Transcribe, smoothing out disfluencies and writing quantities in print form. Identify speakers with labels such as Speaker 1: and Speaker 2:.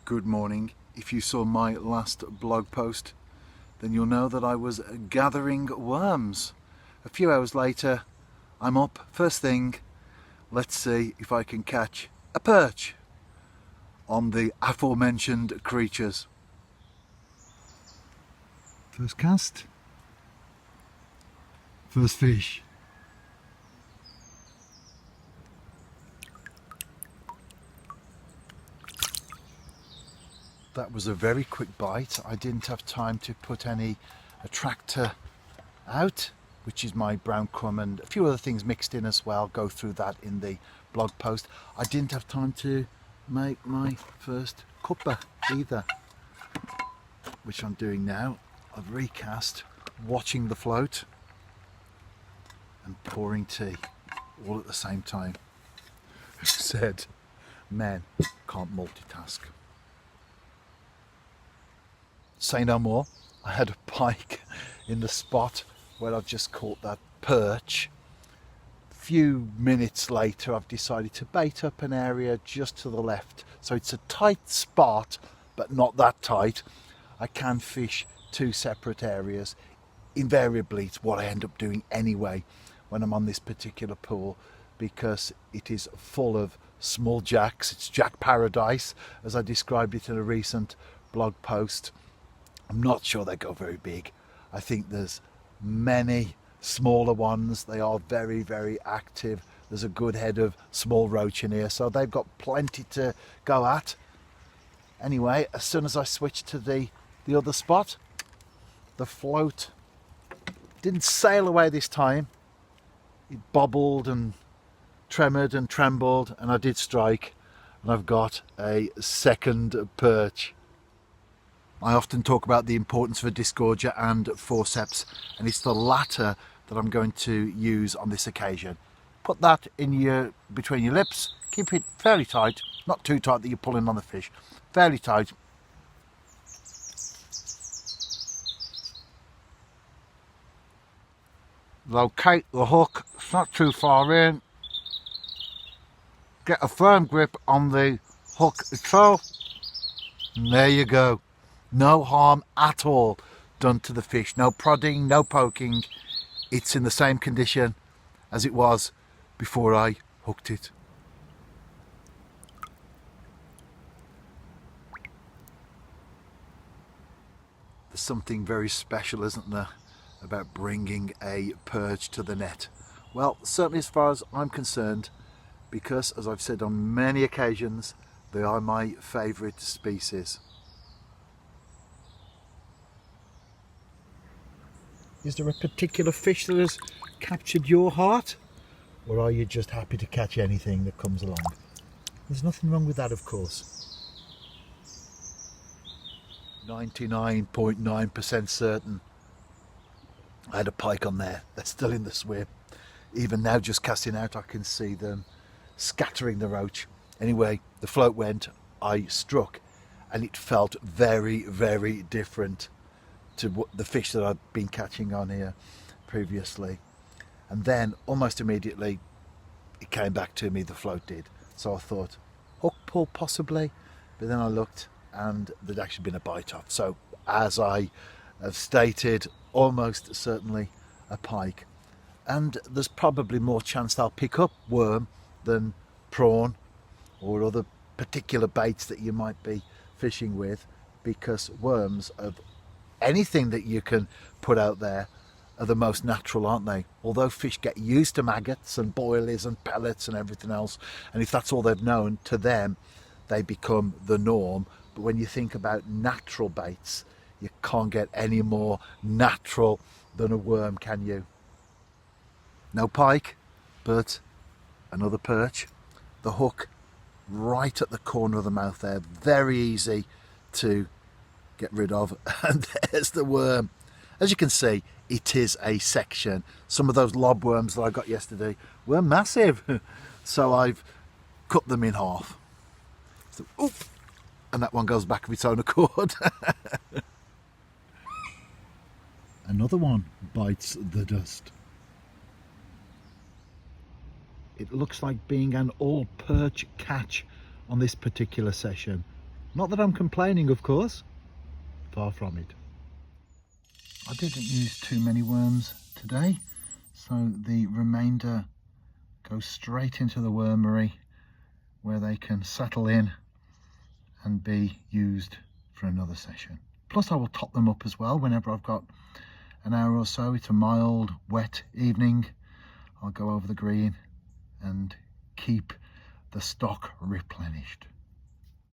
Speaker 1: Good morning. If you saw my last blog post, then you'll know that I was gathering worms. A few hours later, I'm up first thing. Let's see if I can catch a perch on the aforementioned creatures. First cast, first fish. That was a very quick bite. I didn't have time to put any attractor out, which is my brown crumb and a few other things mixed in as well. Go through that in the blog post. I didn't have time to make my first cuppa either, which I'm doing now. I've recast, watching the float and pouring tea all at the same time. Who said men can't multitask? Say no more. I had a pike in the spot where I've just caught that perch. A few minutes later I've decided to bait up an area just to the left, so it's a tight spot but not that tight. I can fish two separate areas. Invariably it's what I end up doing anyway when I'm on this particular pool, because it is full of small jacks. It's jack paradise, as I described it in a recent blog post. I'm not sure they go very big. I think there's many smaller ones. They are very, very active. There's a good head of small roach in here, so they've got plenty to go at. Anyway, as soon as I switched to the other spot, the float didn't sail away this time. It bobbled and tremored and trembled, and I did strike, and I've got a second perch. I often talk about the importance of a disgorger and forceps, and it's the latter that I'm going to use on this occasion. Put that in between your lips, keep it fairly tight, not too tight that you're pulling on the fish, fairly tight. Locate the hook, it's not too far in. Get a firm grip on the hook itself, and there you go. No harm at all done to the fish. No prodding, no poking. It's in the same condition as it was before I hooked it. There's something very special, isn't there, about bringing a perch to the net? Well, certainly as far as I'm concerned, because as I've said on many occasions, they are my favourite species. Is there a particular fish that has captured your heart? Or are you just happy to catch anything that comes along? There's nothing wrong with that, of course. 99.9% certain I had a pike on there. They're still in the swim. Even now, just casting out, I can see them scattering the roach. Anyway, the float went, I struck, and it felt very, very different to the fish that I've been catching on here previously. And then almost immediately it came back to me, the float did. So I thought, hook pull possibly, but then I looked and there'd actually been a bite off. So as I have stated, almost certainly a pike. And there's probably more chance they'll pick up worm than prawn or other particular baits that you might be fishing with, because worms of anything that you can put out there are the most natural, aren't they? Although fish get used to maggots and boilies and pellets and everything else, and if that's all they've known, to them they become the norm. But when you think about natural baits, you can't get any more natural than a worm, can you? No pike, but another perch. The hook right at the corner of the mouth there, very easy to get rid of, and there's the worm. As you can see, it is a section. Some of those lob worms that I got yesterday were massive, so I've cut them in half. So, oop, and that one goes back of its own accord. Another one bites the dust. It looks like being an all perch catch on this particular session. Not that I'm complaining, of course, far from it. I didn't use too many worms today, so the remainder go straight into the wormery where they can settle in and be used for another session. Plus I will top them up as well whenever I've got an hour or so. It's a mild, wet evening. I'll go over the green and keep the stock replenished.